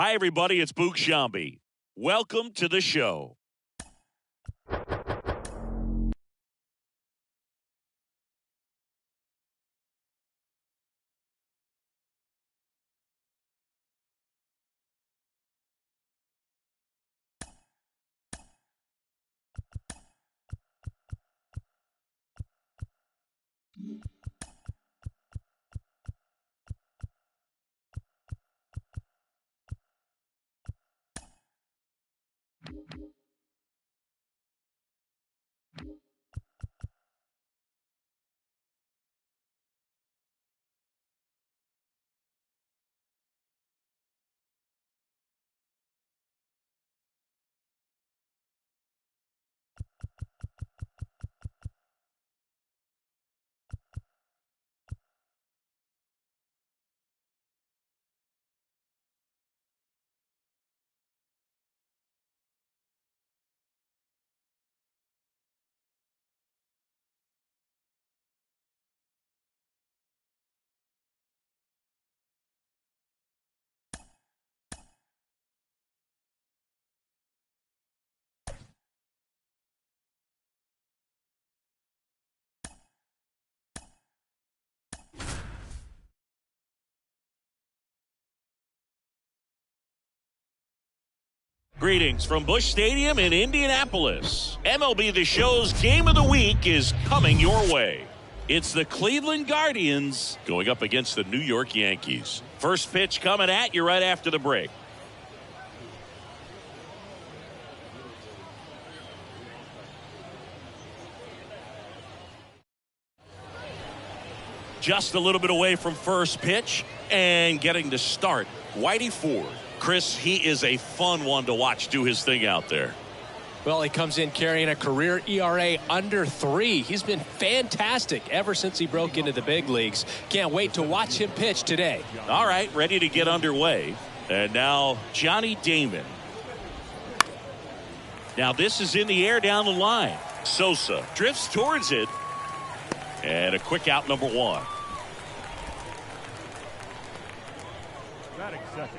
Hi, everybody. It's Boog Shambi. Welcome to the show. Greetings from Busch Stadium in Indianapolis. MLB The Show's Game of the Week is coming your way. It's the Cleveland Guardians going up against the New York Yankees. First pitch coming at you right after the break. Just a little bit away from first pitch and getting to start, Whitey Ford. Chris, he is a fun one to watch do his thing out there. Well, he comes in carrying a career ERA under 3. He's been fantastic ever since he broke into the big leagues. Can't wait to watch him pitch today. All right, ready to get underway. And now Johnny Damon. Now this is in the air down the line. Sosa drifts towards it. And a quick out, number 1. Batting second,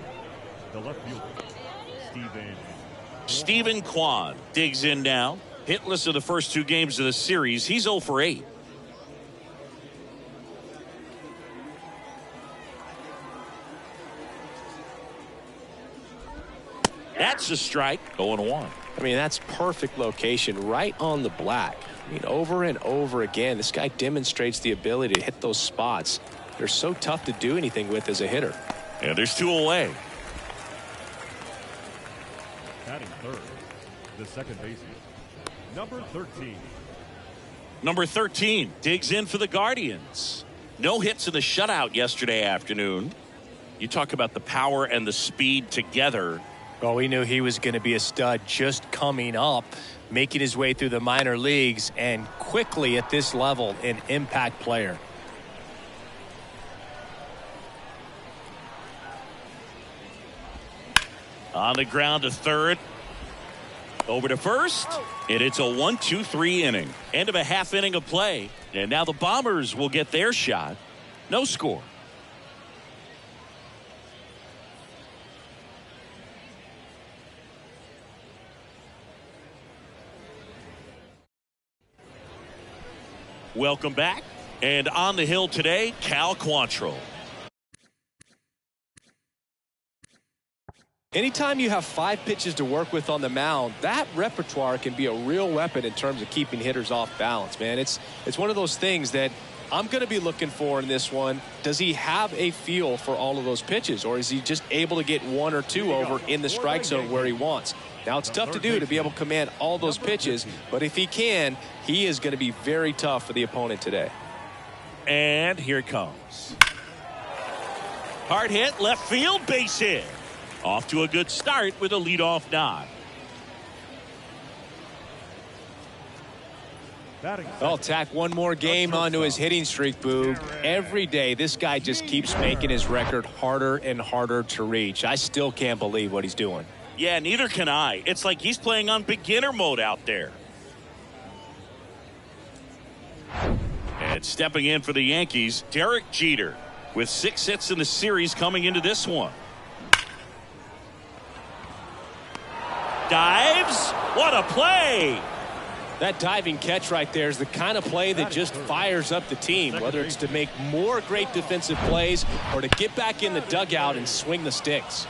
the left fielder, Stephen Kwan digs in now. Hitless in the first 2 games of the series. He's 0 for 8. That's a strike. 0-1. I mean, that's perfect location right on the black. I mean, over and over again, this guy demonstrates the ability to hit those spots. They're so tough to do anything with as a hitter. And there's 2 away. batting third, the second baseman, number 13. Number 13 digs in for the Guardians. No hits in the shutout yesterday afternoon. You talk about the power and the speed together. Well, we knew he was going to be a stud just coming up, making his way through the minor leagues, and quickly at this level, an impact player. On the ground to third. Over to first. And it's a 1-2-3 inning. End of a half inning of play. And now the Bombers will get their shot. No score. Welcome back. And on the hill today, Cal Quantrill. Anytime you have 5 pitches to work with on the mound, that repertoire can be a real weapon in terms of keeping hitters off balance, man. It's one of those things that I'm going to be looking for in this one. Does he have a feel for all of those pitches, or is he just able to get 1 or 2 over in the strike zone where he wants? Now, it's tough to do to be able to command all those pitches, but if he can, he is going to be very tough for the opponent today. And here it comes. Hard hit, left field, base hit. Off to a good start with a leadoff nod. I'll tack one more game onto his hitting streak, Boog. Every day, this guy just keeps making his record harder and harder to reach. I still can't believe what he's doing. Yeah, neither can I. It's like he's playing on beginner mode out there. And stepping in for the Yankees, Derek Jeter with 6 hits in the series coming into this one. dives. What a play. That diving catch right there is the kind of play that just fires up the team, whether it's to make more great defensive plays or to get back in the dugout and swing the sticks.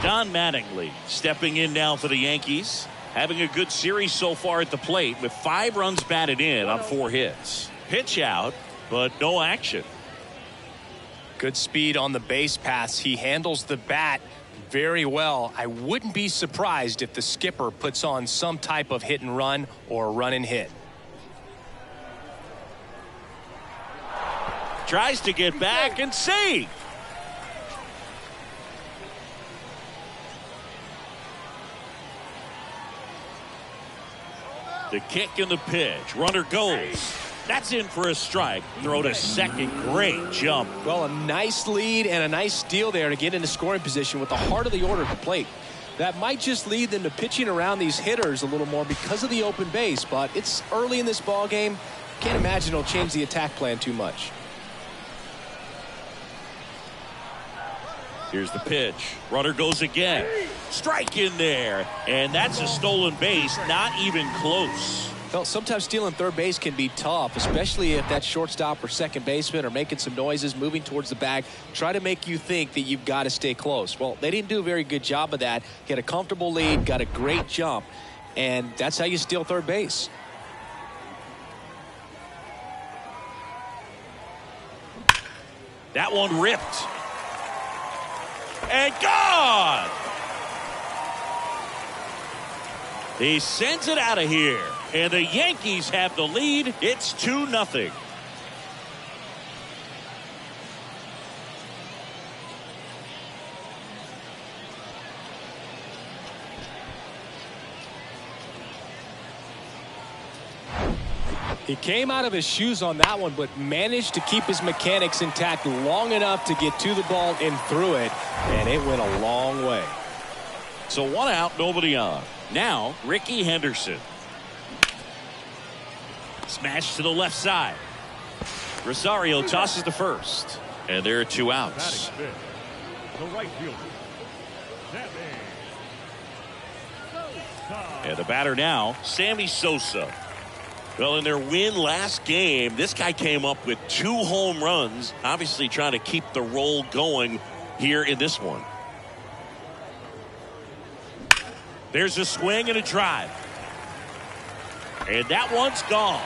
Don Mattingly stepping in now for the Yankees. Having a good series so far at the plate with 5 runs batted in on 4 hits. Pitch out, but no action. Good speed on the base paths. He handles the bat very well. I wouldn't be surprised if the skipper puts on some type of hit and run or run and hit. Tries to get back and see. The kick and the pitch. Runner goes. That's in for a strike. Throw to second. Great jump. Well, a nice lead and a nice steal there to get into scoring position with the heart of the order at the plate. That might just lead them to pitching around these hitters a little more because of the open base, but it's early in this ball game. Can't imagine it'll change the attack plan too much. Here's the pitch. Runner goes again. Strike in there. And that's a stolen base. Not even close. Well, sometimes stealing third base can be tough, especially if that shortstop or second baseman are making some noises, moving towards the bag, try to make you think that you've got to stay close. Well, they didn't do a very good job of that. Get a comfortable lead, got a great jump, and that's how you steal third base. That one ripped. And gone! He sends it out of here. And the Yankees have the lead. It's 2-0. He came out of his shoes on that one, but managed to keep his mechanics intact long enough to get to the ball and through it, and it went a long way. So 1 out, nobody on. Now, Ricky Henderson. Smash to the left side. Rosario tosses to first. And there are 2 outs. Batting fifth, the right fielder. And the batter now, Sammy Sosa. Well, in their win last game, this guy came up with 2 home runs, obviously trying to keep the roll going here in this one. There's a swing and a drive. And that one's gone.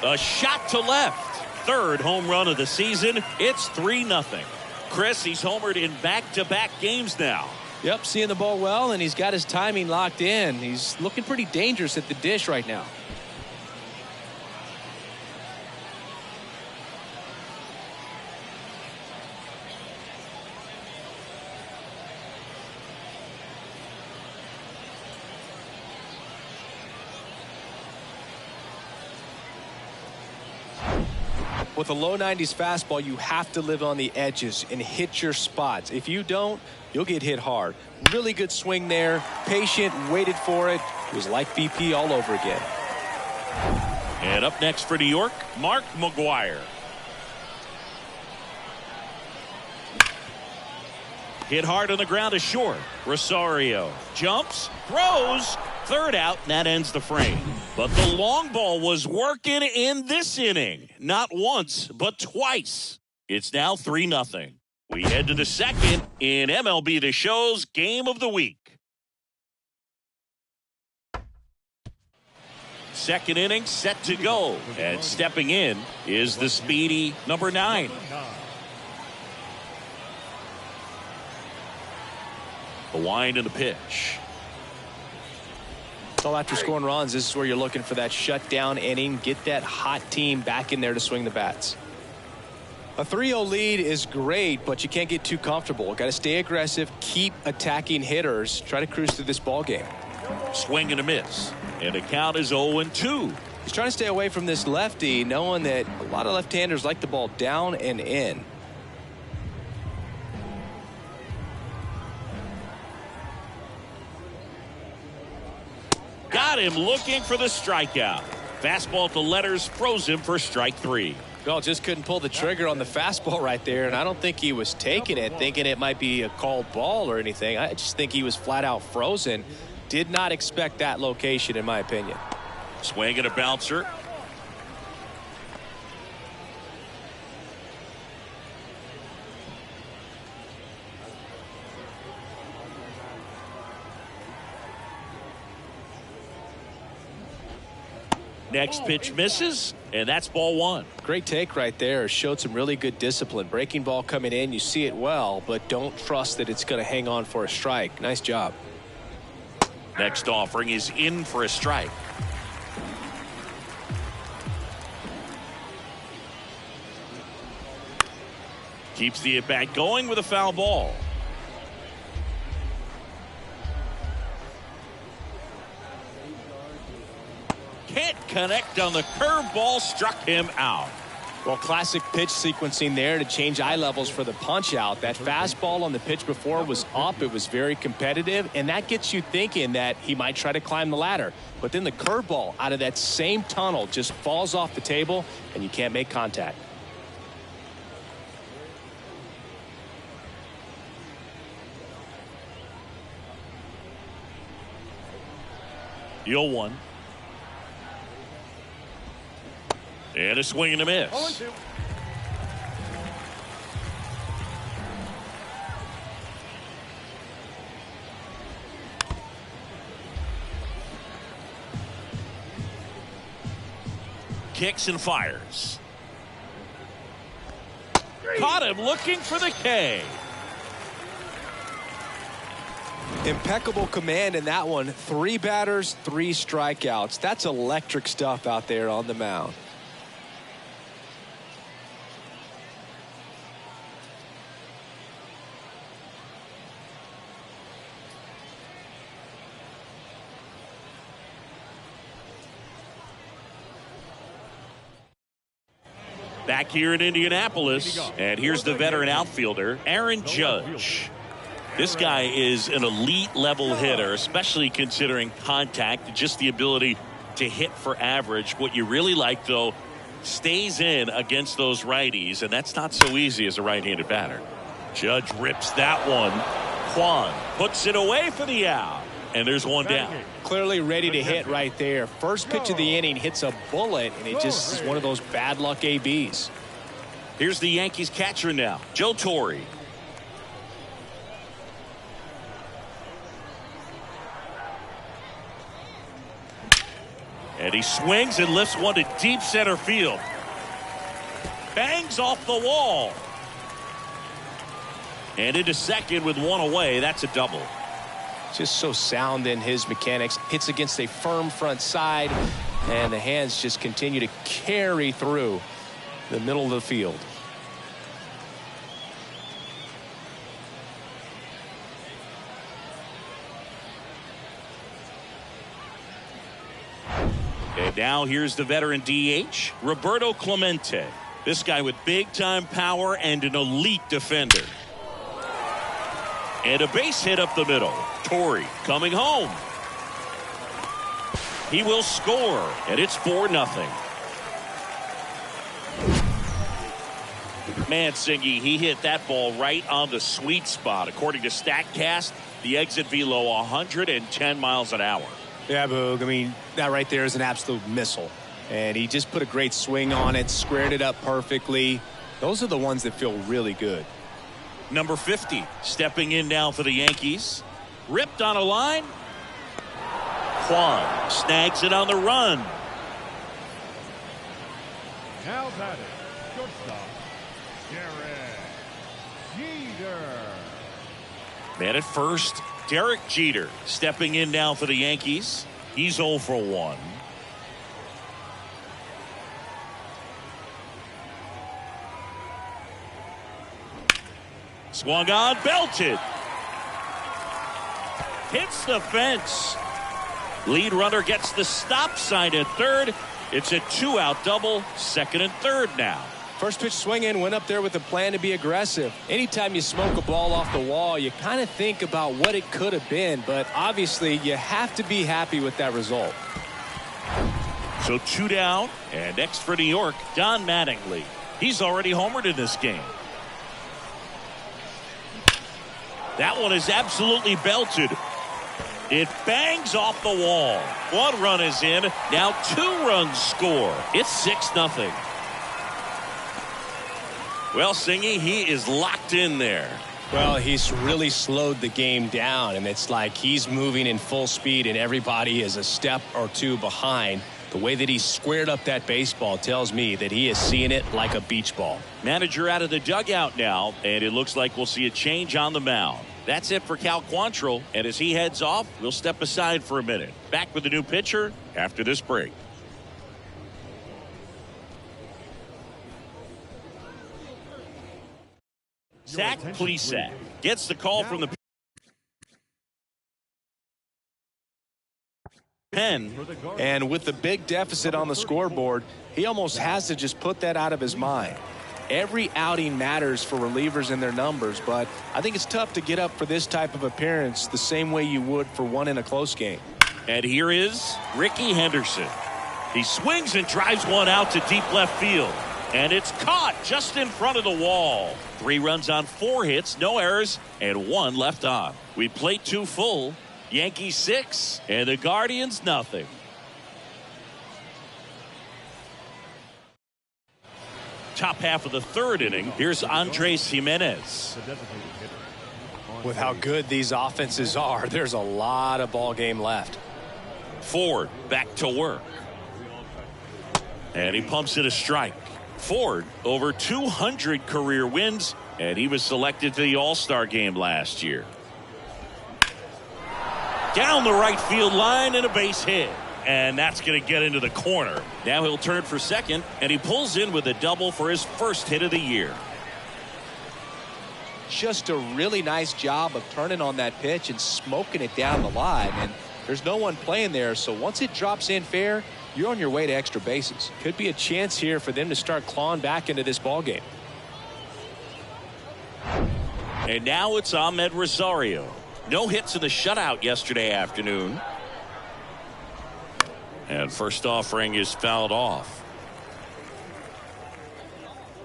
A shot to left. 3rd home run of the season. It's 3-0. Chris, he's homered in back-to-back games now. Yep, seeing the ball well, and he's got his timing locked in. He's looking pretty dangerous at the dish right now. With a low 90s fastball, you have to live on the edges and hit your spots. If you don't, you'll get hit hard. Really good swing there. Patient, waited for it. It was like BP all over again. And up next for New York, Mark McGwire. Hit hard on the ground to short. Rosario jumps, throws, 3rd out, and that ends the frame. But the long ball was working in this inning. Not once, but twice. It's now 3-0. We head to the second in MLB The Show's Game of the Week. Second inning set to go. And stepping in is the speedy number 9. The wind and the pitch. So after scoring runs, this is where you're looking for that shutdown inning. Get that hot team back in there to swing the bats. A 3-0 lead is great, but you can't get too comfortable. Got to stay aggressive, keep attacking hitters, try to cruise through this ball game. Swing and a miss. And the count is 0-2. He's trying to stay away from this lefty, knowing that a lot of left-handers like the ball down and in. Got him looking for the strikeout. Fastball to letters froze him for strike 3. Well, just couldn't pull the trigger on the fastball right there, and I don't think he was taking it thinking it might be a called ball or anything. I just think he was flat out frozen. Did not expect that location, in my opinion. Swing and a bouncer. Next pitch misses, and that's ball one. Great take right there. Showed some really good discipline. Breaking ball coming in, you see it well, but don't trust that it's going to hang on for a strike. Nice job. Next offering is in for a strike. Keeps the at-bat going with a foul ball. Can't connect on the curveball, struck him out. Well, classic pitch sequencing there to change eye levels for the punch out. That fastball on the pitch before was up. It was very competitive, and that gets you thinking that he might try to climb the ladder. But then the curveball out of that same tunnel just falls off the table, and you can't make contact. Deal one. And a swing and a miss. 0-2. Kicks and fires. Caught him looking for the K. Impeccable command in that one. 3 batters, 3 strikeouts. That's electric stuff out there on the mound. Back here in Indianapolis, and here's the veteran outfielder, Aaron Judge. This guy is an elite level hitter, especially considering contact, just the ability to hit for average. What you really like, though, stays in against those righties, and that's not so easy as a right-handed batter. Judge rips that one. Kwan puts it away for the out, and there's one down. Clearly ready to hit right there. First pitch of the inning hits a bullet, and it just is one of those bad luck ABs. Here's the Yankees catcher now, Joe Torre. And he swings and lifts one to deep center field. Bangs off the wall. And into second with one away. That's a double. Just so sound in his mechanics. Hits against a firm front side, and the hands just continue to carry through the middle of the field. And now here's the veteran DH, Roberto Clemente. This guy with big-time power and an elite defender. And a base hit up the middle. Torre coming home. He will score, and it's 4-0. Mansingi, he hit that ball right on the sweet spot. According to StatCast, the exit velo 110 miles an hour. Yeah, Boog. I mean, that right there is an absolute missile. And he just put a great swing on it, squared it up perfectly. Those are the ones that feel really good. Number 50 stepping in now for the Yankees. Ripped on a line. Kwan snags it on the run. Now that is shortstop, Derek Jeter. Man at first, Derek Jeter stepping in now for the Yankees. He's 0 for 1. Swung on, belted. Hits the fence. Lead runner gets the stop sign at third. It's a 2-out double, second and third now. First pitch swinging, went up there with a plan to be aggressive. Anytime you smoke a ball off the wall, you kind of think about what it could have been, but obviously you have to be happy with that result. So 2 down, and next for New York, Don Mattingly. He's already homered in this game. That one is absolutely belted. It bangs off the wall. 1 run is in. Now 2 runs score. It's 6-0. Well, Singy, he is locked in there. Well, he's really slowed the game down, and it's like he's moving in full speed, and everybody is a step or 2 behind. The way that he squared up that baseball tells me that he is seeing it like a beach ball. Manager out of the dugout now, and it looks like we'll see a change on the mound. That's it for Cal Quantrill, and as he heads off, we'll step aside for a minute. Back with the new pitcher after this break. Zach Plesac gets the call from the pen. And with the big deficit on the scoreboard, he almost has to just put that out of his mind. Every outing matters for relievers and their numbers, but I think it's tough to get up for this type of appearance the same way you would for one in a close game. And here is Ricky Henderson. He swings and drives one out to deep left field. And it's caught just in front of the wall. 3 runs on 4 hits, no errors, and 1 left on. We played 2 full. Yankees 6, and the Guardians nothing. Top half of the 3rd inning. Here's Andres Jimenez. With how good these offenses are, there's a lot of ball game left. Ford back to work. And he pumps it a strike. Ford over 200 career wins, and he was selected to the All-Star game last year. Down the right field line and a base hit. And that's going to get into the corner. Now he'll turn for second, and he pulls in with a double for his first hit of the year. Just a really nice job of turning on that pitch and smoking it down the line. And there's no one playing there, so once it drops in fair, you're on your way to extra bases. Could be a chance here for them to start clawing back into this ball game. And now it's Ahmed Rosario. No hits in the shutout yesterday afternoon. And first offering is fouled off.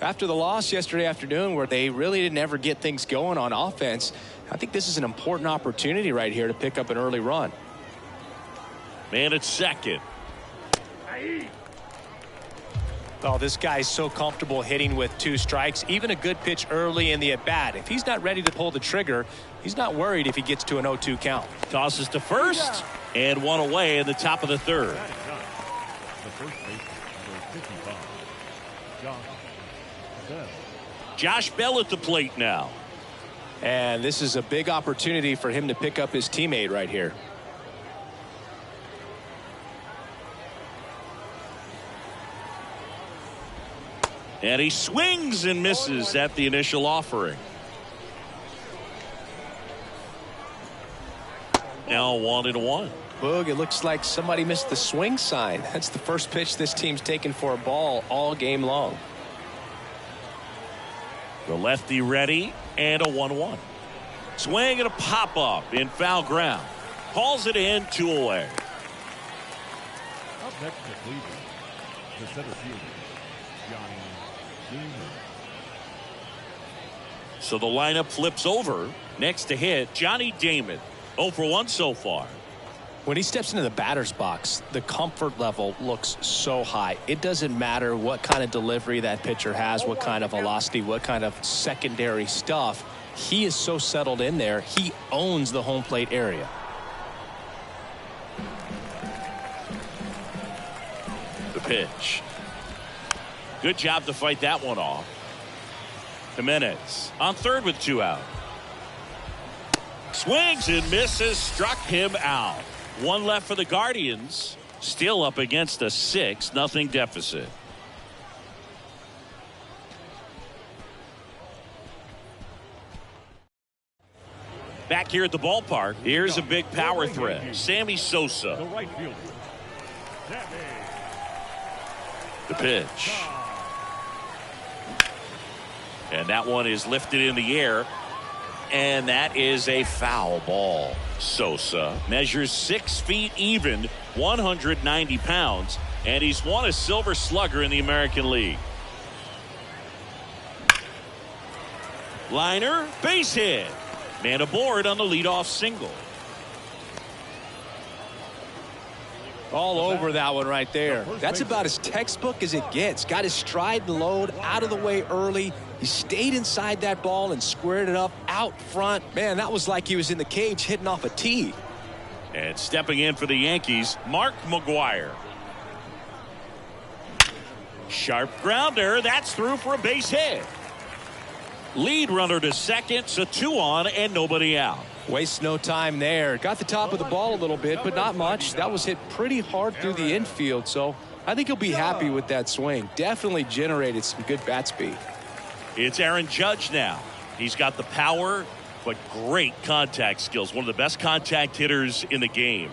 After the loss yesterday afternoon, where they really didn't ever get things going on offense, I think this is an important opportunity right here to pick up an early run. Man at second. Oh, this guy's so comfortable hitting with 2 strikes. Even a good pitch early in the at-bat. If he's not ready to pull the trigger, he's not worried if he gets to an 0-2 count. Tosses to first, and 1 away in the top of the 3rd. The first baseman, number 55, Josh Bell at the plate now. And this is a big opportunity for him to pick up his teammate right here. And he swings and misses at the initial offering. Now 1-1. Boog, it looks like somebody missed the swing sign. That's the first pitch this team's taken for a ball all game long. The lefty ready, and a 1-1. Swing and a pop-up in foul ground. Hauls it in, 2 away. Up next for Cleveland, the center fielder, Johnny Damon. So the lineup flips over. Next to hit, Johnny Damon. 0 for 1 so far. When he steps into the batter's box, the comfort level looks so high. It doesn't matter what kind of delivery that pitcher has, what kind of velocity, what kind of secondary stuff. He is so settled in there. He owns the home plate area. The pitch. Good job to fight that one off. Jimenez on 3rd with 2 out. Swings and misses, struck him out. 1 left for the Guardians. Still up against a 6-0 deficit. Back here at the ballpark, here's a big power threat. Sammy Sosa. The right fielder, Sammy. The pitch. And that one is lifted in the air. And that is a foul ball. Sosa measures 6 feet even, 190 pounds, And he's won a Silver Slugger in the American League. Liner, base hit. Man aboard on the leadoff single. All over that one right there. That's about as textbook as it gets. Got his stride and load out of the way early. He stayed inside that ball and squared it up out front. Man, that was like he was in the cage hitting off a tee. And stepping in for the Yankees, Mark McGwire. Sharp grounder. That's through for a base hit. Lead runner to second, so 2 on and nobody out. Waste no time there. Got the top of the ball a little bit, but not much. That was hit pretty hard through the infield, so I think he'll be happy with that swing. Definitely generated some good bat speed. It's Aaron Judge now. He's got the power, but great contact skills. One of the best contact hitters in the game.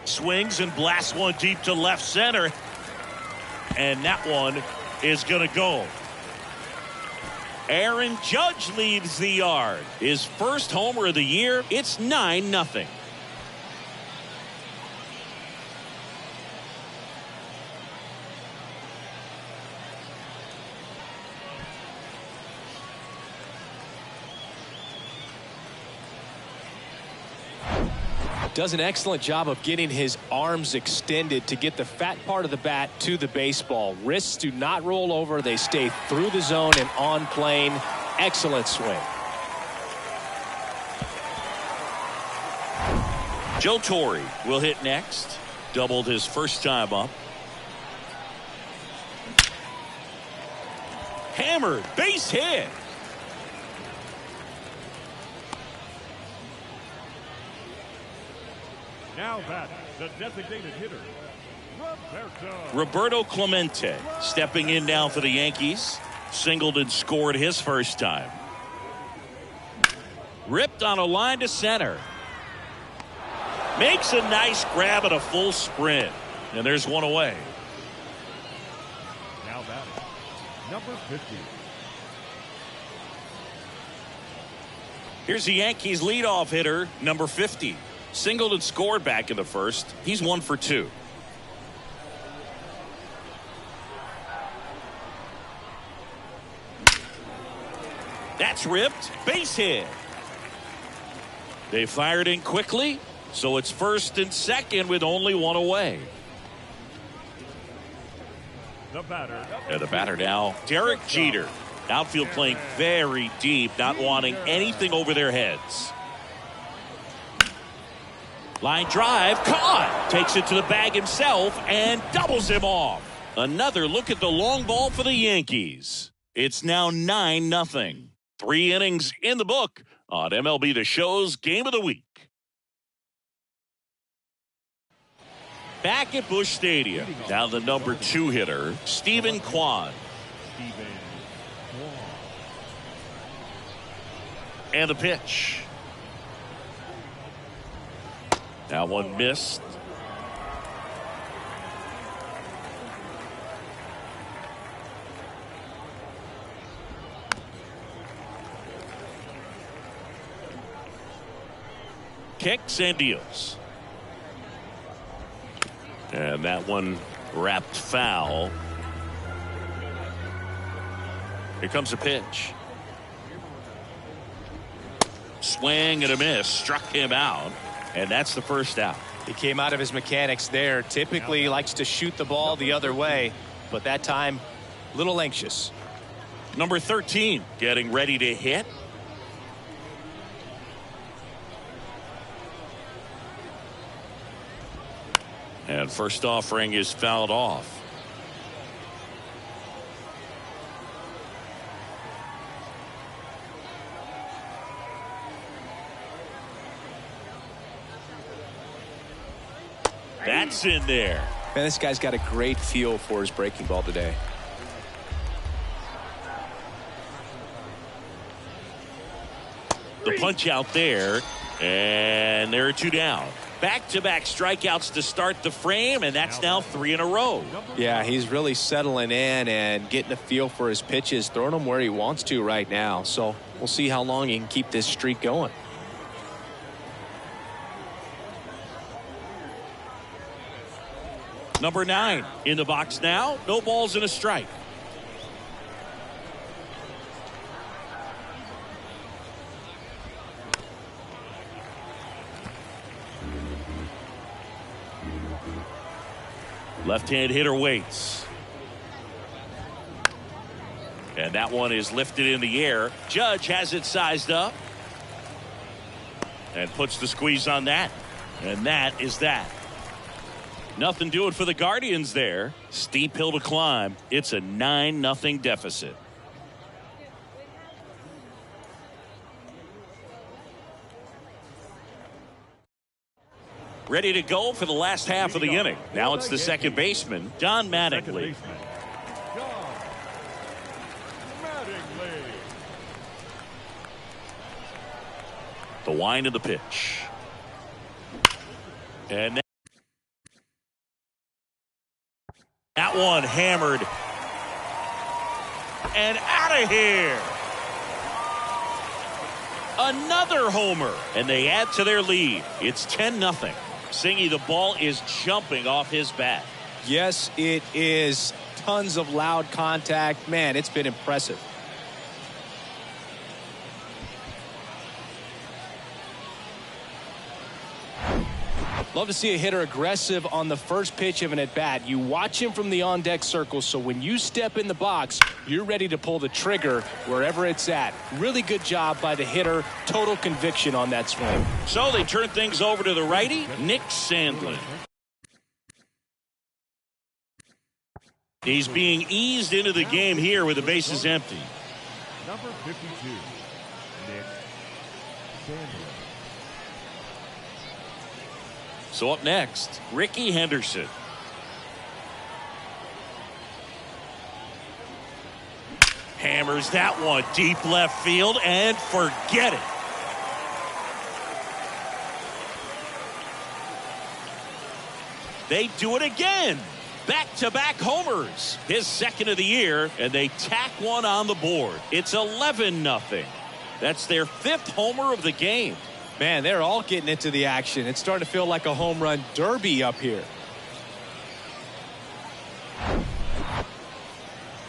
Swings and blasts one deep to left center. And that one is going to go. Aaron Judge leads the yard. His first homer of the year. It's 9-0. Does an excellent job of getting his arms extended to get the fat part of the bat to the baseball. Wrists do not roll over. They stay through the zone and on plane. Excellent swing. Joe Torre will hit next. Doubled his first time up. Hammered, base hit. Now batting, the designated hitter, Roberto Clemente stepping in now for the Yankees. Singled and scored his first time. Ripped on a line to center. Makes a nice grab at a full sprint. And there's one away. Now batting, number 50. Here's the Yankees leadoff hitter, number 50. Singled and scored back in the first. He's 1 for 2. That's ripped. Base hit. They fired in quickly, so it's first and second with only one away. The batter. And the batter now, Derek Jeter. Outfield playing very deep, not wanting anything over their heads. Line drive, caught. Takes it to the bag himself and doubles him off. Another look at the long ball for the Yankees. It's now 9-0. 3 innings in the book on MLB The Show's Game of the Week. Back at Busch Stadium, now the number 2 hitter, Stephen Kwan. And the pitch. Now one missed. Kicks and deals. And that one wrapped foul. Here comes a pitch. Swing and a miss. Struck him out. And that's the first out. He came out of his mechanics there. Typically he likes to shoot the ball the other way, but that time a little anxious. Number 13 getting ready to hit. And first offering is fouled off. That's in there. Man, this guy's got a great feel for his breaking ball today. The punch out there, and there are 2 down. Back-to-back strikeouts to start the frame, and that's now 3 in a row. Yeah, he's really settling in and getting a feel for his pitches, throwing them where he wants to right now. So we'll see how long he can keep this streak going. Number 9 in the box now. No balls and a strike. Left-hand hitter waits. And that one is lifted in the air. Judge has it sized up. And puts the squeeze on that. And that is that. Nothing doing for the Guardians there. Steep hill to climb. It's a 9-0 deficit. Ready to go for the last half of the inning. Now it's the second baseman, Don Mattingly. The wind of the pitch. And that one hammered. And out of here. Another homer. And they add to their lead. It's 10-0. Singy, the ball is jumping off his bat. Yes, it is. Tons of loud contact. Man, it's been impressive. Love to see a hitter aggressive on the first pitch of an at-bat. You watch him from the on-deck circle, so when you step in the box, you're ready to pull the trigger wherever it's at. Really good job by the hitter. Total conviction on that swing. So they turn things over to the righty, Nick Sandlin. He's being eased into the game here with the bases empty. Number 52, Nick Sandlin. So up next, Ricky Henderson. Hammers that one deep left field and forget it. They do it again. Back-to-back homers. His second of the year, and they tack one on the board. It's 11-0. That's their 5th homer of the game. Man, they're all getting into the action. It's starting to feel like a home run derby up here.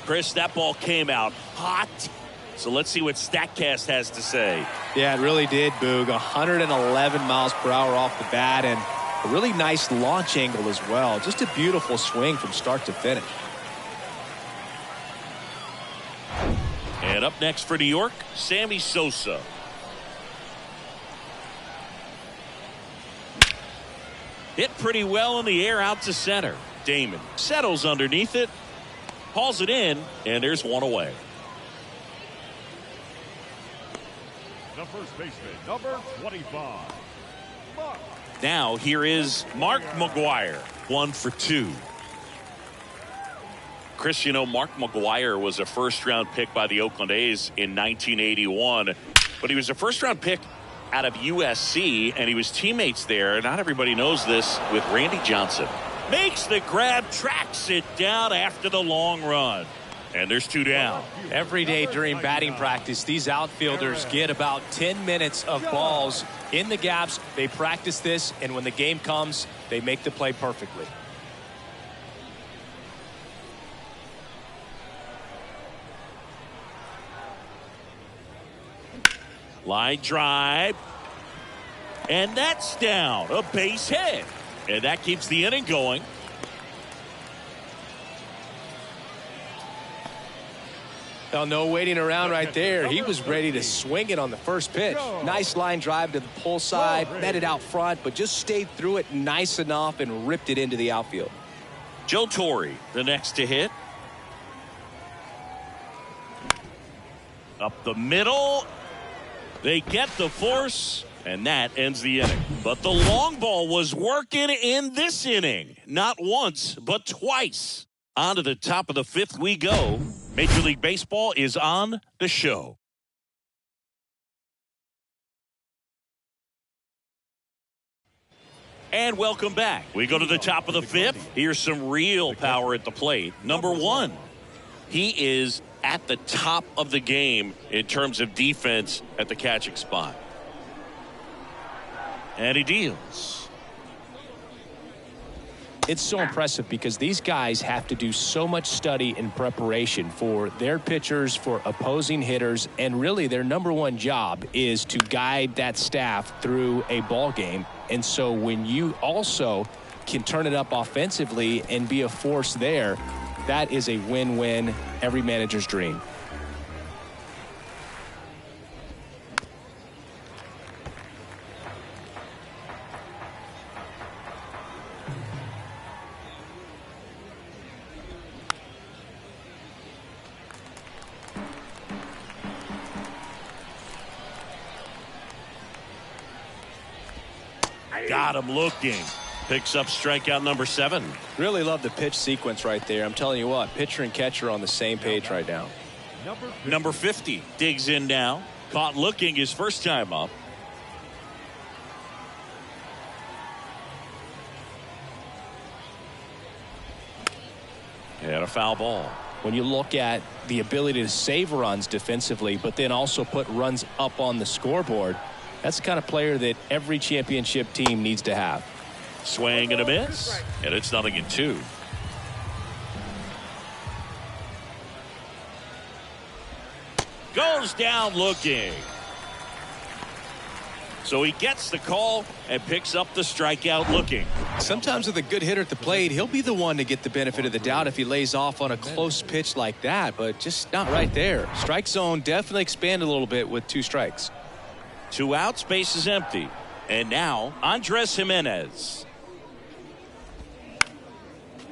Chris, that ball came out hot. So let's see what StatCast has to say. Yeah, it really did, Boog. 111 miles per hour off the bat and a really nice launch angle as well. Just a beautiful swing from start to finish. And up next for New York, Sammy Sosa. Hit pretty well in the air out to center. Damon settles underneath it, hauls it in, and there's one away. The first baseman, number 25. Now here is Mark McGwire, 1 for 2. Chris, you know, Mark McGwire was a first-round pick by the Oakland A's in 1981, but he was a first-round pick out of USC, and he was teammates there. Not everybody knows this with Randy Johnson. Makes the grab, tracks it down after the long run. And there's 2 down. Every day during batting practice, these outfielders get about 10 minutes of balls in the gaps. They practice this, and when the game comes, they make the play perfectly. Line drive. And that's down. A base hit. And that keeps the inning going. Well, no waiting around right there. He was ready to swing it on the first pitch. Nice line drive to the pull side, met it out front, but just stayed through it nice enough and ripped it into the outfield. Joe Torre, the next to hit. Up the middle. They get the force, and that ends the inning. But the long ball was working in this inning. Not once, but twice. On to the top of the 5th we go. Major League Baseball is on the show. And welcome back. We go to the top of the 5th. Here's some real power at the plate. Number 1. He is at the top of the game in terms of defense at the catching spot. And he deals. It's so impressive because these guys have to do so much study and preparation for their pitchers, for opposing hitters, and really their number one job is to guide that staff through a ball game. And so when you also can turn it up offensively and be a force there, that is a win-win, every manager's dream. Got him looking. Picks up strikeout number 7. Really love the pitch sequence right there. I'm telling you what, pitcher and catcher are on the same page right now. Number 50 digs in now. Caught looking his first time up. And a foul ball. When you look at the ability to save runs defensively, but then also put runs up on the scoreboard, that's the kind of player that every championship team needs to have. Swing and a miss. And it's 0-2. Goes down looking. So he gets the call and picks up the strikeout looking. Sometimes with a good hitter at the plate, he'll be the one to get the benefit of the doubt if he lays off on a close pitch like that, but just not right there. Strike zone definitely expanded a little bit with 2 strikes. 2 outs, base is empty. And now Andres Jimenez.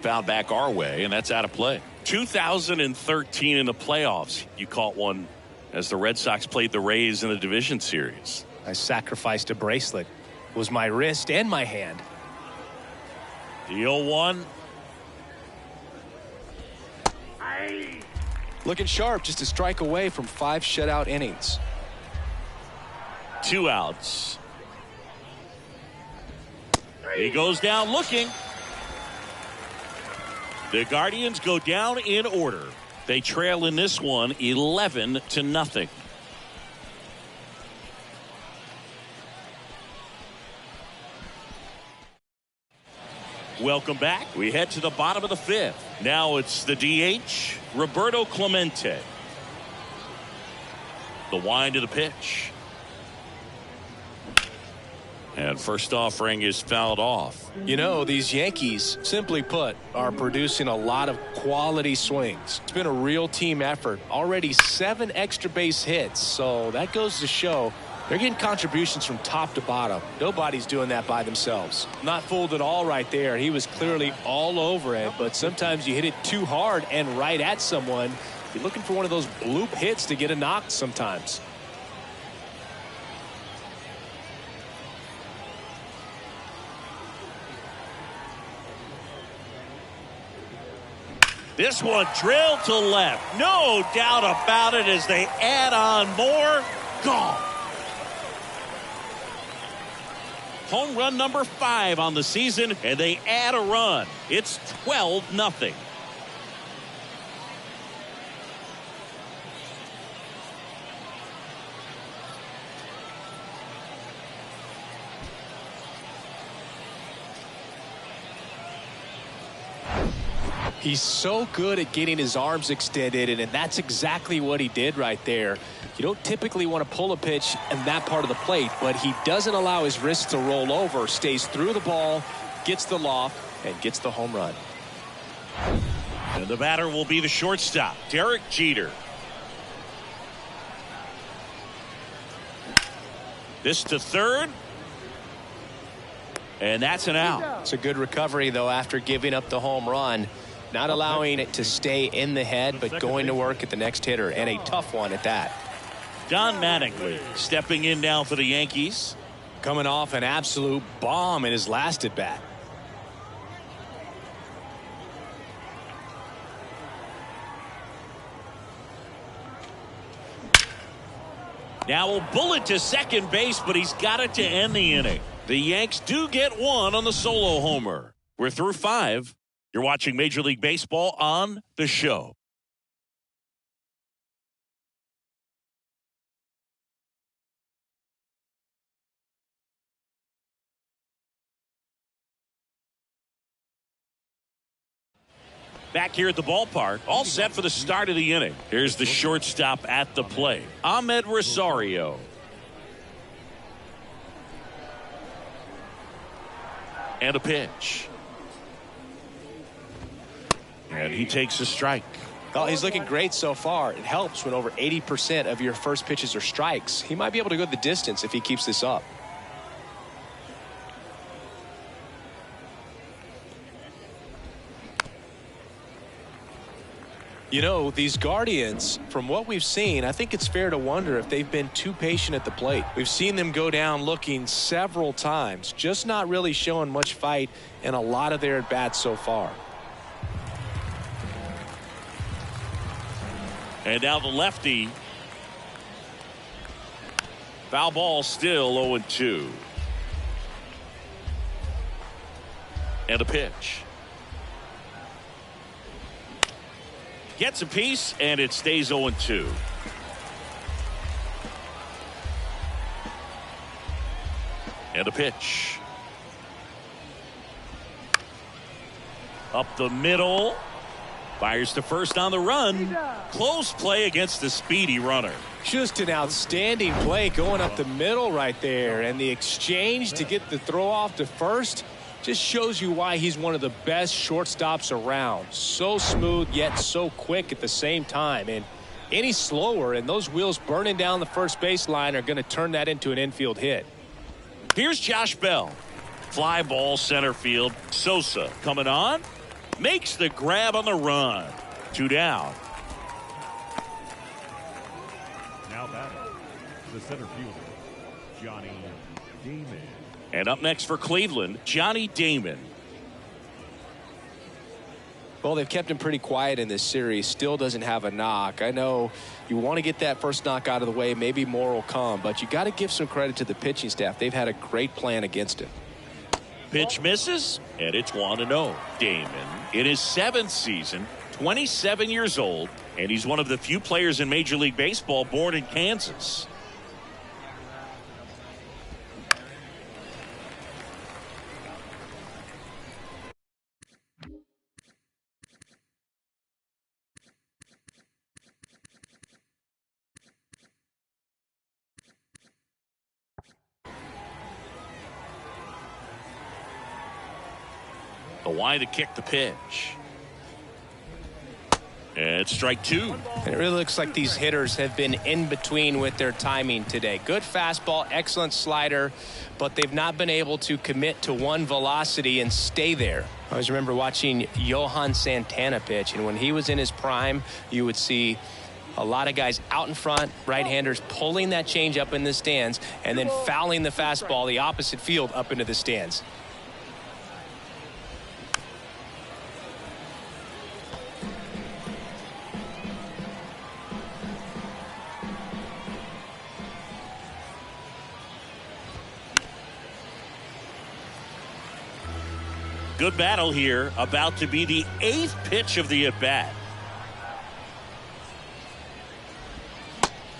Fouled back our way, and that's out of play. 2013 in the playoffs, you caught one as the Red Sox played the Rays in the division series. I sacrificed a bracelet. It was my wrist and my hand. The 0-1. Looking sharp, just a strike away from 5 shutout innings. 2 outs. He goes down looking. The Guardians go down in order. They trail in this one 11-0. Welcome back. We head to the bottom of the 5th. Now it's the DH, Roberto Clemente. The wind of the pitch. And first offering is fouled off. You know, these Yankees, simply put, are producing a lot of quality swings. It's been a real team effort. Already 7 extra base hits, so that goes to show they're getting contributions from top to bottom. Nobody's doing that by themselves. Not fooled at all right there. He was clearly all over it, but sometimes you hit it too hard and right at someone. You're looking for one of those bloop hits to get a knock sometimes. This one drilled to left. No doubt about it as they add on more. Gone. Home run number 5 on the season, and they add a run. It's 12-0. He's so good at getting his arms extended, and that's exactly what he did right there. You don't typically want to pull a pitch in that part of the plate, but he doesn't allow his wrist to roll over, stays through the ball, gets the loft, and gets the home run. And the batter will be the shortstop, Derek Jeter. This to third. And that's an out. It's a good recovery, though, after giving up the home run. Not allowing it to stay in the head, but going to work at the next hitter, and a tough one at that. Don Mattingly stepping in now for the Yankees. Coming off an absolute bomb in his last at bat. Now a bullet to second base, but he's got it to end the inning. The Yanks do get one on the solo homer. We're through 5. You're watching Major League Baseball on The Show. Back here at the ballpark, all set for the start of the inning. Here's the shortstop at the plate, Ahmed Rosario. And a pitch. And he takes a strike. Oh, he's looking great so far. It helps when over 80% of your first pitches are strikes. He might be able to go the distance if he keeps this up. You know, these Guardians, from what we've seen, I think it's fair to wonder if they've been too patient at the plate. We've seen them go down looking several times, just not really showing much fight in a lot of their at-bats so far. And now the lefty. Foul ball, still 0-2. And a pitch. Gets a piece, and it stays 0-2. And a pitch. Up the middle. Fires to first on the run. Close play against the speedy runner. Just an outstanding play going up the middle right there. And the exchange to get the throw off to first just shows you why he's one of the best shortstops around. So smooth, yet so quick at the same time. And any slower, and those wheels burning down the first baseline are going to turn that into an infield hit. Here's Josh Bell. Fly ball center field. Sosa coming on. Makes the grab on the run. 2 down. Now batting, the center fielder, Johnny Damon. And up next for Cleveland, Johnny Damon. Well, they've kept him pretty quiet in this series. Still doesn't have a knock. I know you want to get that first knock out of the way. Maybe more will come, but you got to give some credit to the pitching staff. They've had a great plan against him. Pitch misses, and it's 1-0. Damon, in his 7th season, 27 years old, and he's one of the few players in Major League Baseball born in Kansas. The wide to kick the pitch. And strike 2. And it really looks like these hitters have been in between with their timing today. Good fastball, excellent slider, but they've not been able to commit to one velocity and stay there. I always remember watching Johan Santana pitch, and when he was in his prime, you would see a lot of guys out in front, right-handers pulling that change up in the stands and then fouling the fastball the opposite field up into the stands. Good battle here, about to be the 8th pitch of the at-bat.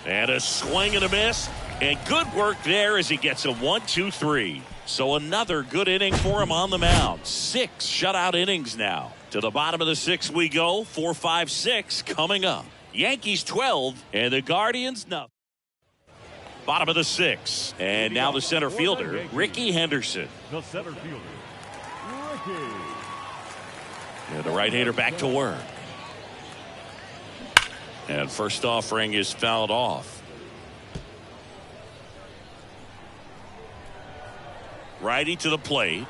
And a swing and a miss, and good work there as he gets a 1-2-3. So another good inning for him on the mound. 6 shutout innings now. To the bottom of the 6th we go. 4, 5, 6 coming up. Yankees 12 and the Guardians nothing. Bottom of the 6th, and now the center fielder, Ricky Henderson. The center fielder, Ricky. And the right-hander back to work. And first offering is fouled off. Righty to the plate.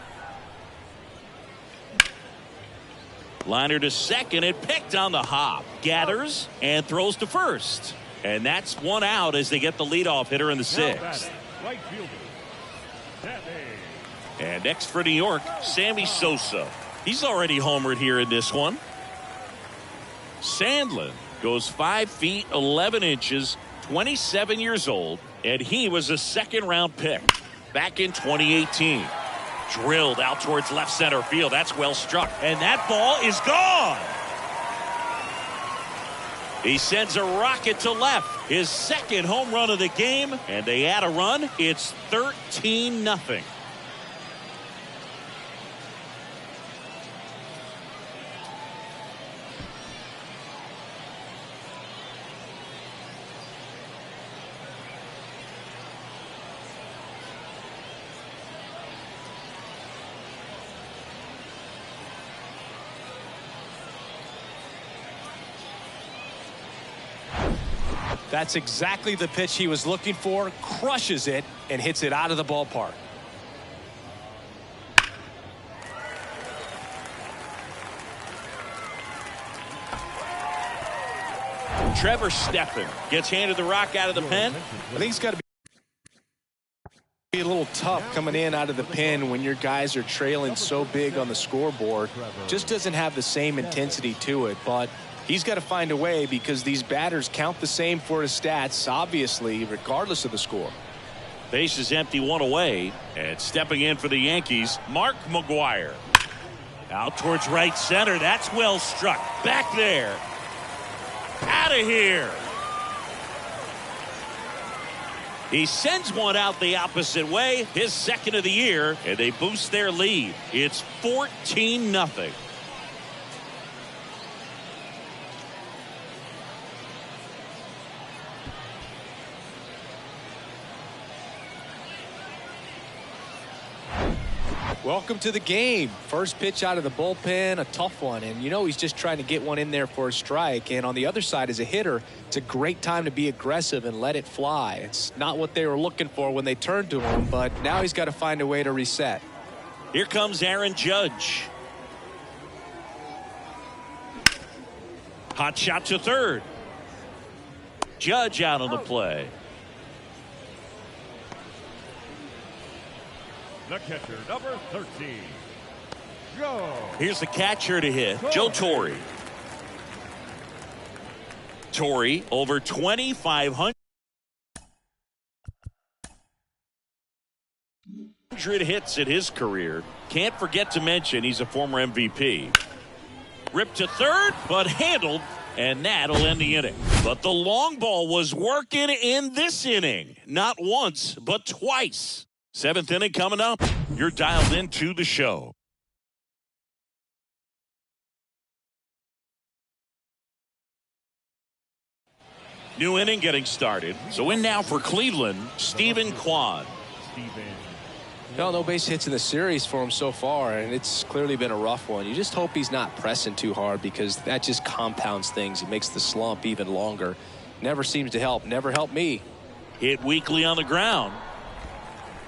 Liner to second, and picked on the hop. Gathers and throws to first. And that's 1 out as they get the leadoff hitter in the 6th. Right fielder, Sammy. And next for New York, Sammy Sosa. He's already homered here in this one. Sandlin goes 5 feet 11 inches, 27 years old, and he was a 2nd-round pick back in 2018. Drilled out towards left center field. That's well struck, and that ball is gone. He sends a rocket to left. His 2nd home run of the game, and they add a run. It's 13-0. That's exactly the pitch he was looking for. Crushes it and hits it out of the ballpark. Trevor Steffen gets handed the rock out of the pen. I think it's got to be a little tough coming in out of the pen when your guys are trailing so big on the scoreboard. Just doesn't have the same intensity to it, but he's got to find a way because these batters count the same for his stats, obviously, regardless of the score. Base is empty, one away, and stepping in for the Yankees, Mark McGwire. Out towards right center. That's well struck. Back there. Out of here. He sends one out the opposite way, his second of the year, and they boost their lead. It's 14-0. Welcome to the game. First pitch out of the bullpen, a tough one. And you know he's just trying to get one in there for a strike. And on the other side, as a hitter, it's a great time to be aggressive and let it fly. It's not what they were looking for when they turned to him, but now he's got to find a way to reset. Here comes Aaron Judge. Hot shot to third. Judge out on the play. The catcher, number 13, Joe. Here's the catcher to hit, Joe Torre. Torre over 2,500 hits in his career. Can't forget to mention he's a former MVP. Ripped to third, but handled, and that'll end the inning. But the long ball was working in this inning. Not once, but twice. Seventh inning coming up. You're dialed into the show. New inning getting started. So in now for Cleveland, Stephen Kwan. No base hits in the series for him so far, and it's clearly been a rough one. You just hope he's not pressing too hard because that just compounds things. It makes the slump even longer. Never seems to help. Never helped me. Hit weakly on the ground.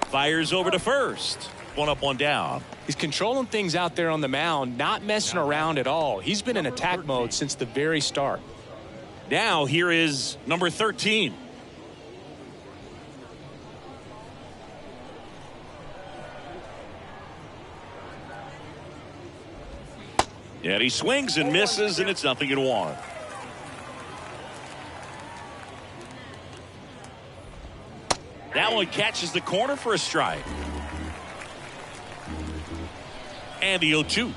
Fires over to first. One up, one down. He's controlling things out there on the mound, not messing around at all. He's been in attack mode since the very start. Now here is number 13. And he swings and misses, and it's 0-1. That one catches the corner for a strike. And the 0-2.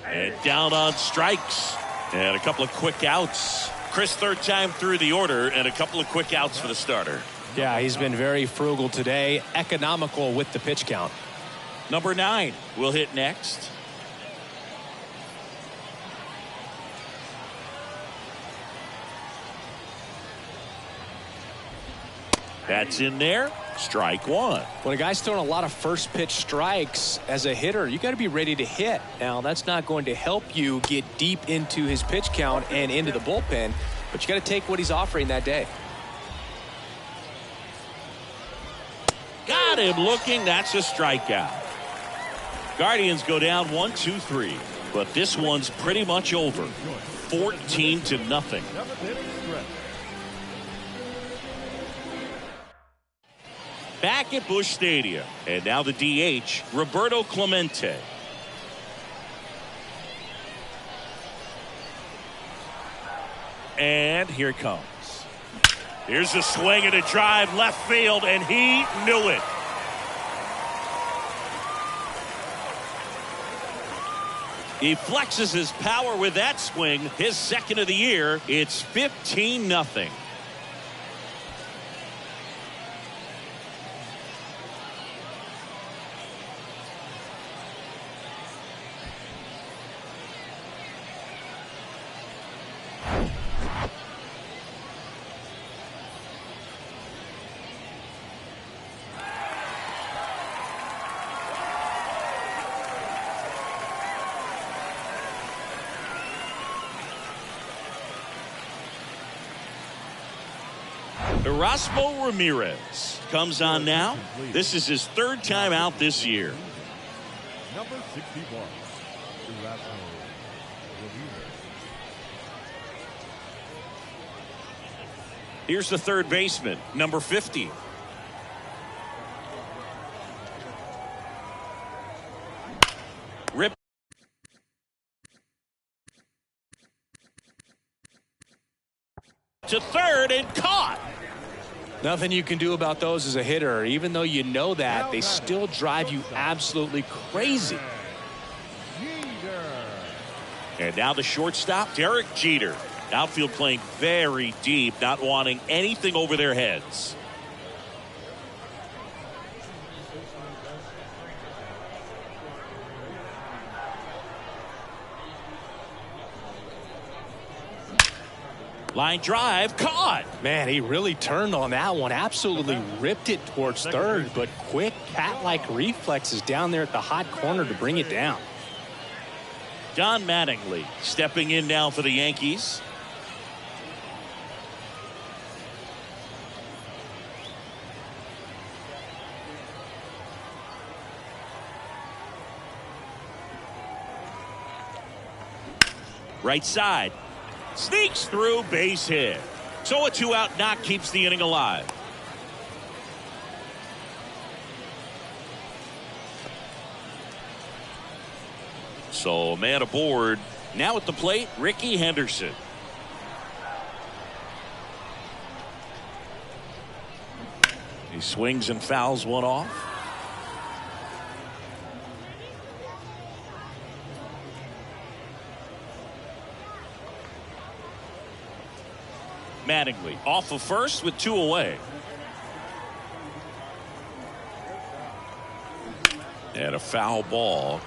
And down on strikes. And a couple of quick outs. Chris, third time through the order, and a couple of quick outs for the starter. Yeah, he's been very frugal today. Economical with the pitch count. Number 9 will hit next. That's in there. Strike one. When a guy's throwing a lot of first pitch strikes as a hitter, you got to be ready to hit. Now, that's not going to help you get deep into his pitch count and into the bullpen, but you got to take what he's offering that day. Got him looking. That's a strikeout. Guardians go down 1-2-3, but this one's pretty much over. 14-0. Back at Busch Stadium, and now the DH, Roberto Clemente. And here it comes. Here's a swing and a drive left field, and he knew it. He flexes his power with that swing, his second of the year. It's 15-0. Erasmo Ramirez comes on now. This is his third time out this year. Number 61, Erasmo Ramirez. Here's the third baseman, number 50. Rip to third and caught. Nothing you can do about those as a hitter. Even though you know that, they still drive you absolutely crazy. And now the shortstop, Derek Jeter. Outfield playing very deep, not wanting anything over their heads. Line drive, caught. Man, he really turned on that one. Absolutely ripped it towards third, but quick cat-like reflexes down there at the hot corner to bring it down. Don Mattingly stepping in now for the Yankees. Right side. Sneaks through, base hit. So a 2-out knock keeps the inning alive. So man aboard. Now at the plate, Ricky Henderson. He swings and fouls one off. Mattingly off of first with 2 away. And a foul ball.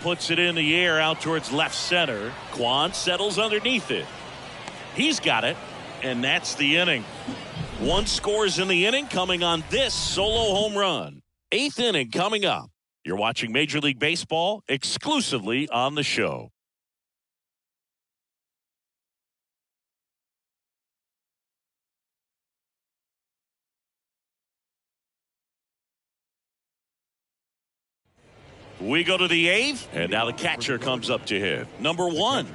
Puts it in the air out towards left center. Kwan settles underneath it. He's got it, and that's the inning. 1 scores in the inning coming on this solo home run. 8th inning coming up. You're watching Major League Baseball exclusively on the show. We go to the 8th, and now the catcher comes up to hit. Number 1.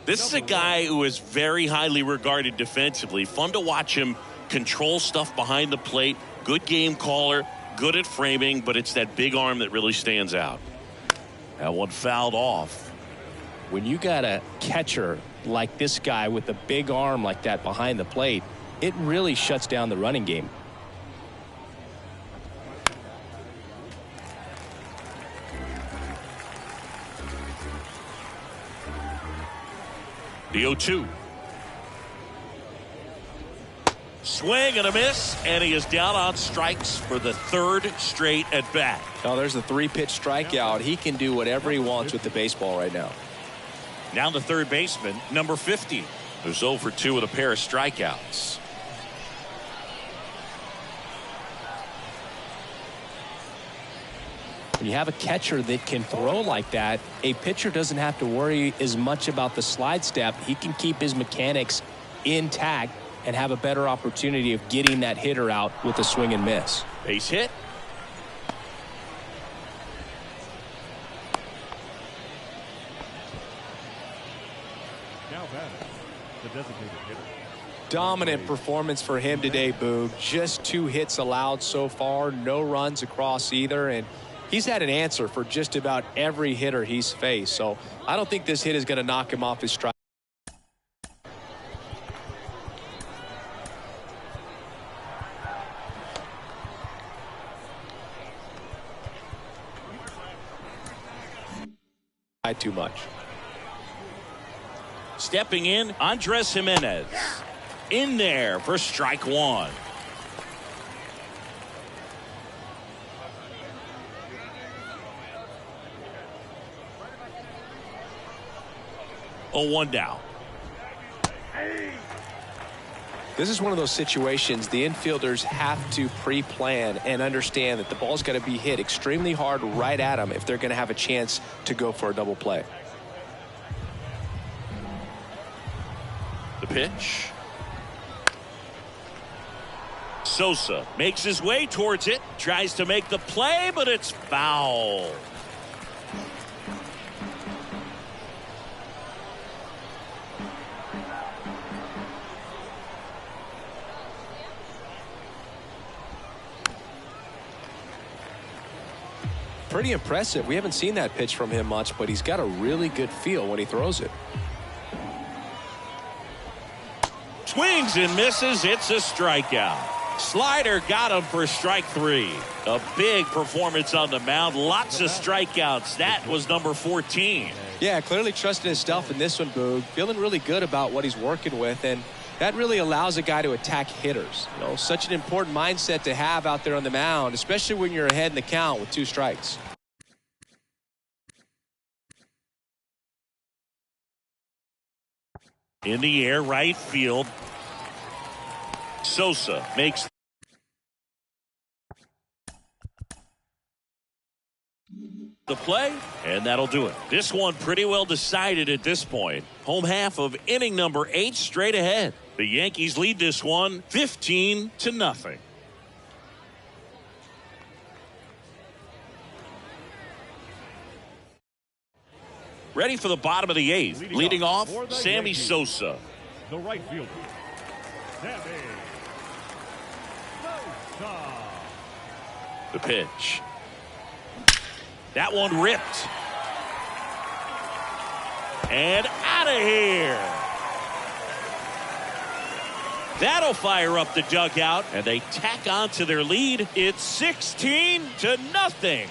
This is a guy who is very highly regarded defensively. Fun to watch him control stuff behind the plate. Good game caller. Good at framing, but it's that big arm that really stands out. That one fouled off. When you got a catcher like this guy with a big arm like that behind the plate, it really shuts down the running game. The 0-2. Swing and a miss, and he is down on strikes for the 3rd straight at bat. Now there's the 3-pitch strikeout. He can do whatever he wants with the baseball right now. Now the third baseman, number 50, who's 0 for 2 with a pair of strikeouts. When you have a catcher that can throw like that, a pitcher doesn't have to worry as much about the slide step. He can keep his mechanics intact and have a better opportunity of getting that hitter out with a swing and miss. Base hit. Now batting, the designated hitter. Dominant performance for him today, Boog. Just 2 hits allowed so far, no runs across either, and he's had an answer for just about every hitter he's faced. So I don't think this hit is going to knock him off his stride. Too much. Stepping in, Andres Jimenez. In there for strike 1. Oh, 1 down. This is one of those situations the infielders have to pre-plan and understand that the ball's got to be hit extremely hard right at them if they're going to have a chance to go for a double play. The pitch. Sosa makes his way towards it, tries to make the play, but it's foul. Pretty impressive. We haven't seen that pitch from him much, but he's got a really good feel when he throws it. Swings and misses. It's a strikeout. Slider got him for strike 3. A big performance on the mound. Lots of strikeouts. That was number 14. Yeah, clearly trusting his stuff in this one, Boog. Feeling really good about what he's working with, and that really allows a guy to attack hitters. You know, such an important mindset to have out there on the mound, especially when you're ahead in the count with 2 strikes. In the air, right field. Sosa makes the play, and that'll do it. This one pretty well decided at this point. Home half of inning number 8 straight ahead. The Yankees lead this one 15-0. Ready for the bottom of the 8th. Leading off, Sammy Sosa. The right fielder, Sammy Sosa. The pitch. That one ripped. And out of here. That'll fire up the dugout, and they tack on to their lead. It's 16-0.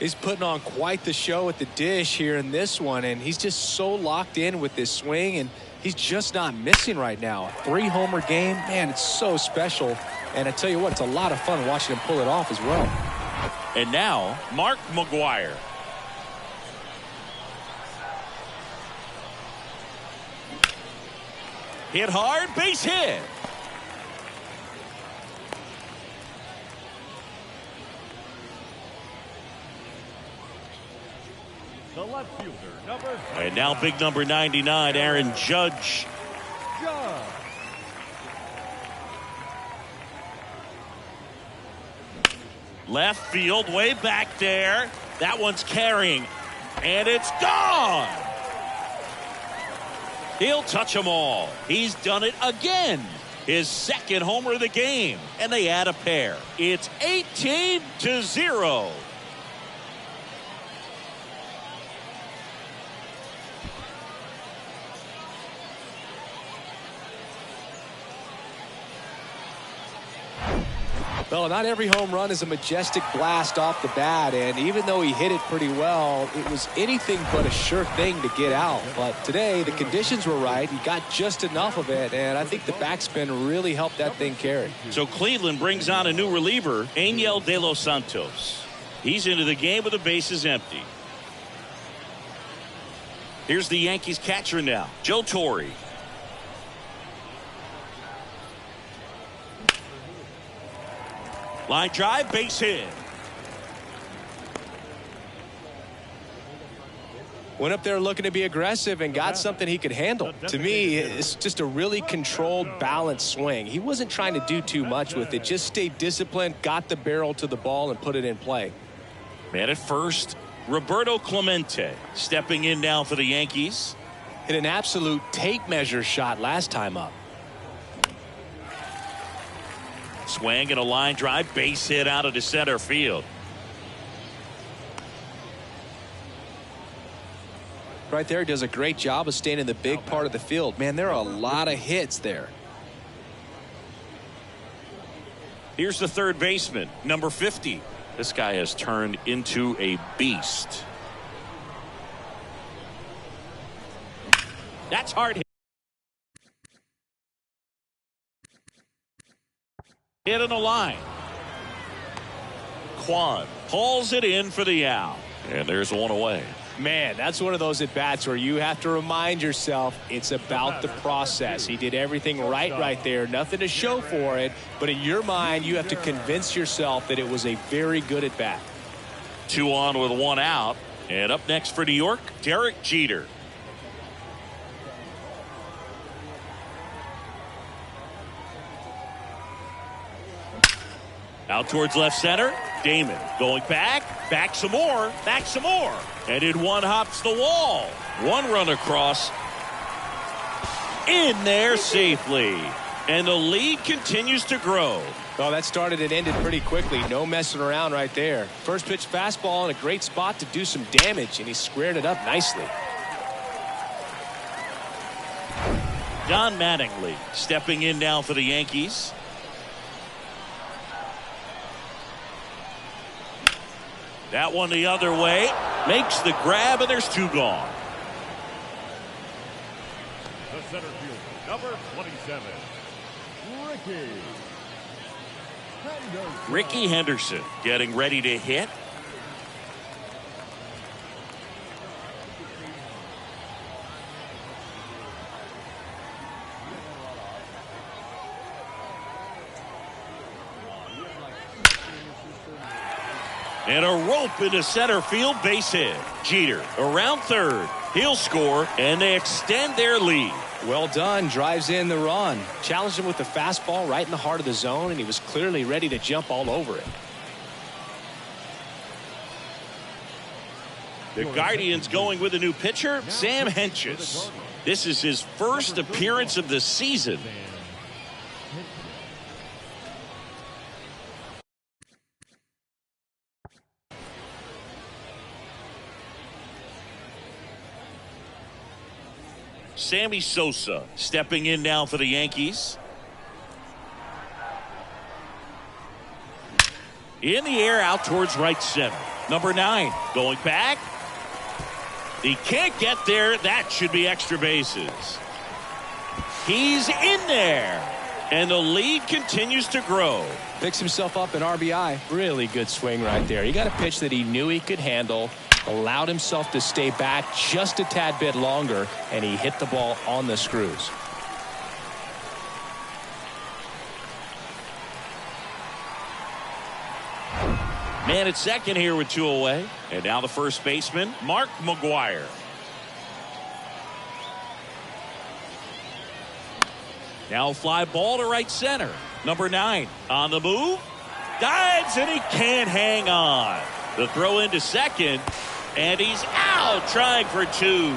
He's putting on quite the show at the dish here in this one, and he's just so locked in with this swing, and he's just not missing right now. A 3-homer game, man, it's so special. And I tell you what, it's a lot of fun watching him pull it off as well. And now, Mark McGwire. Hit hard, base hit. The left fielder, number. And now big number 99, Aaron Judge. Judge. Left field, way back there. That one's carrying. And it's gone. He'll touch them all. He's done it again. His second homer of the game. And they add a pair. It's 18-0. Well, not every home run is a majestic blast off the bat, and even though he hit it pretty well, it was anything but a sure thing to get out. But today, the conditions were right. He got just enough of it, and I think the backspin really helped that thing carry. So Cleveland brings on a new reliever, Angel De Los Santos. He's into the game with the bases empty. Here's the Yankees catcher now, Joe Torre. Line drive, base hit. Went up there looking to be aggressive and got something he could handle. To me, it's just a really controlled, balanced swing. He wasn't trying to do too much with it. Just stayed disciplined, got the barrel to the ball, and put it in play. Man at first, Roberto Clemente stepping in now for the Yankees. Hit an absolute tape measure shot last time up. Swing and a line drive, base hit out of the center field. Right there, does a great job of staying in the big part of the field. Man, there are a lot of hits there. Here's the third baseman, number 50, This guy has turned into a beast. That's hard hit on the line. Quan hauls it in for the out. And there's one away. Man, that's one of those at-bats where you have to remind yourself it's about the process. He did everything right there. Nothing to show for it. But in your mind, you have to convince yourself that it was a very good at-bat. 2 on with 1 out. And up next for New York, Derek Jeter. Out towards left center. Damon going back some more. And in one hops the wall. 1 run across. In there safely. And the lead continues to grow. Well, that started and ended pretty quickly. No messing around right there. First pitch fastball in a great spot to do some damage, and he squared it up nicely. Don Mattingly stepping in now for the Yankees. That one the other way. Makes the grab, and there's 2 gone. The center fielder, number 27, Ricky Henderson getting ready to hit. And a rope into center field, base hit. Jeter around third. He'll score, and they extend their lead. Well done. Drives in the run. Challenged him with the fastball right in the heart of the zone, and he was clearly ready to jump all over it. The Guardians going with a new pitcher, Sam Hentges. This is his first appearance of the season. Sammy Sosa stepping in now for the Yankees. In the air out towards right center. Number 9 going back. He can't get there. That should be extra bases. He's in there. And the lead continues to grow. Picks himself up an RBI. Really good swing right there. He got a pitch that he knew he could handle. Allowed himself to stay back just a tad bit longer, and he hit the ball on the screws. Man at second here with 2 away. And now the first baseman, Mark McGwire. Now fly ball to right center. Number 9 on the move. Dives, and he can't hang on. The throw into second. And he's out trying for 2.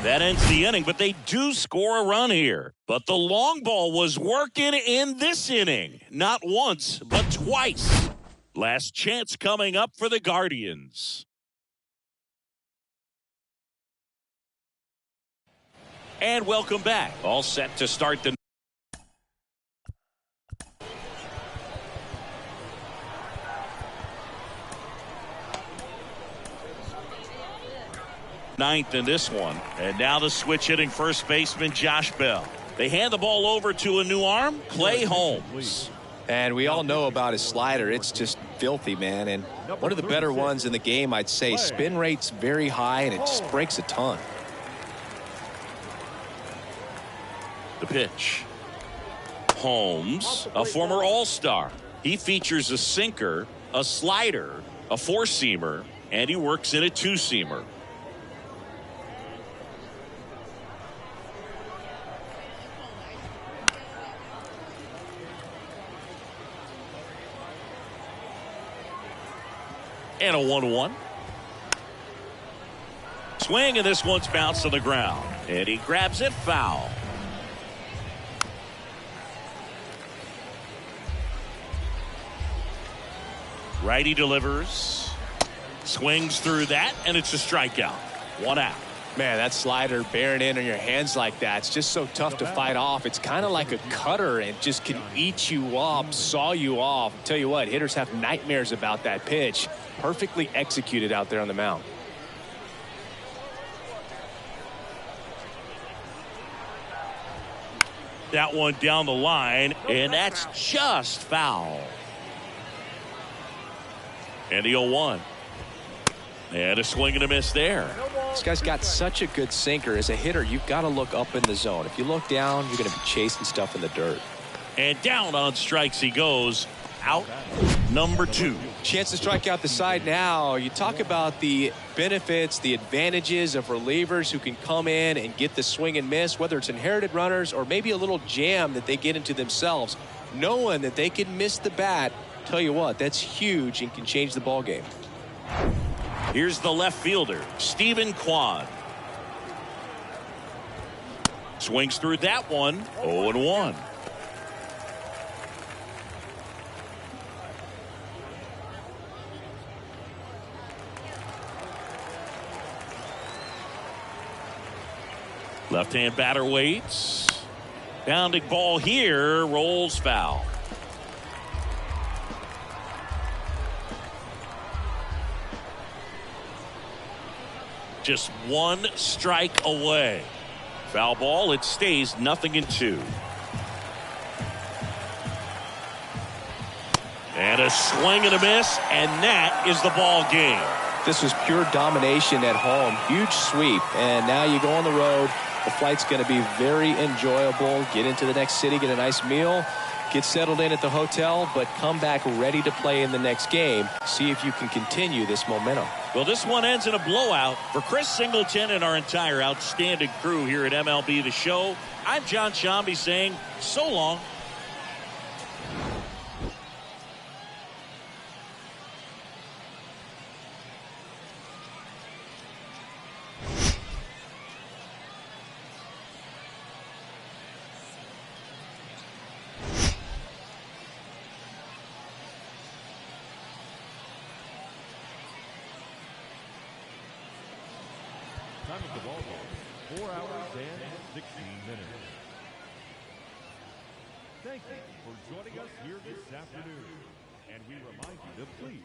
That ends the inning, but they do score a run here. But the long ball was working in this inning. Not once, but twice. Last chance coming up for the Guardians. And welcome back. All set to start the ninth in this one. And now the switch hitting first baseman Josh Bell. They hand the ball over to a new arm, Clay Holmes. And we all know about his slider. It's just filthy, man. And one of the better ones in the game, I'd say. Spin rate's very high, and it just breaks a ton. The pitch. Holmes, a former All-Star. He features a sinker, a slider, a 4-seamer, and he works in a 2-seamer. And a 1-1. Swing, and this one's bounced on the ground. And he grabs it foul. Righty delivers. Swings through that, and it's a strikeout. 1 out. Man, that slider bearing in on your hands like that, it's just so tough to fight off. It's kind of like a cutter and just can eat you up, saw you off. I'll tell you what, hitters have nightmares about that pitch. Perfectly executed out there on the mound. That one down the line, and that's just foul. And the 0-1. And a swing and a miss there. This guy's got such a good sinker. As a hitter, you've got to look up in the zone. If you look down, you're going to be chasing stuff in the dirt. And down on strikes he goes. Out number 2. Chance to strike out the side now. You talk about the benefits, the advantages of relievers who can come in and get the swing and miss, whether it's inherited runners or maybe a little jam that they get into themselves. Knowing that they can miss the bat, tell you what, that's huge and can change the ball game. Here's the left fielder, Stephen Kwan. Swings through that one, 0-1. Left-hand batter waits. Bounding ball here, rolls foul. Just one strike away. Foul ball, it stays 0-2. And a swing and a miss, and that is the ball game. This was pure domination at home. Huge sweep, and now you go on the road. The flight's going to be very enjoyable. Get into the next city, get a nice meal, get settled in at the hotel, but come back ready to play in the next game. See if you can continue this momentum. Well, this one ends in a blowout. For Chris Singleton and our entire outstanding crew here at MLB The Show, I'm John Shambi saying so long. Time of the ball game, 4 hours and 16 minutes. Thank you for joining us here this afternoon. And we remind you to please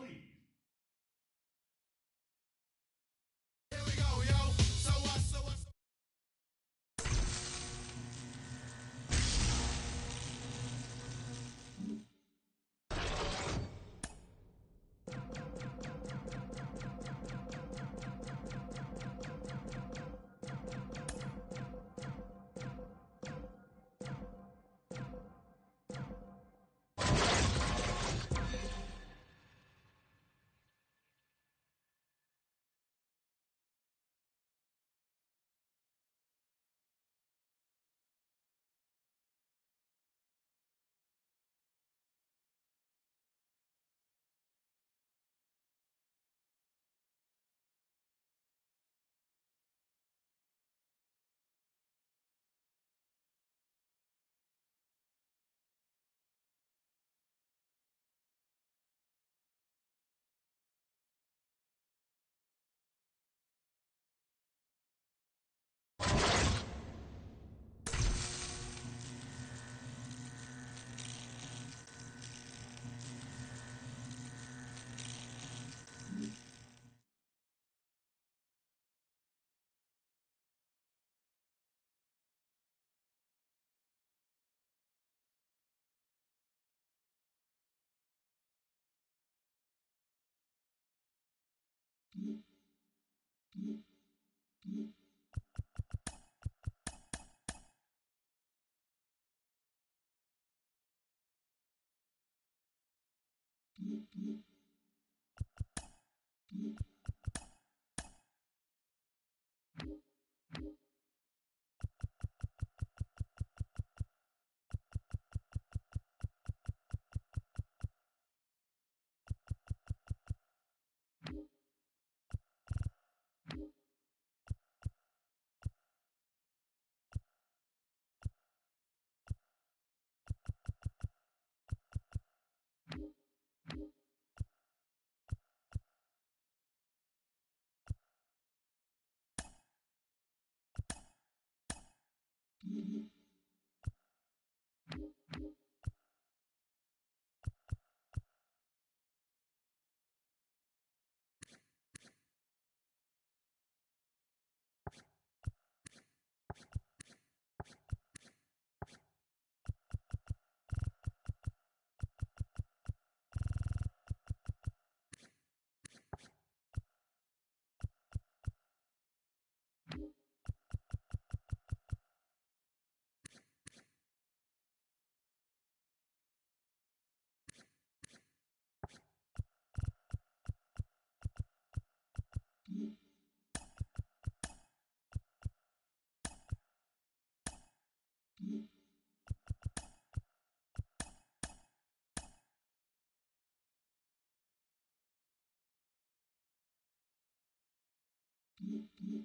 Mm-hmm.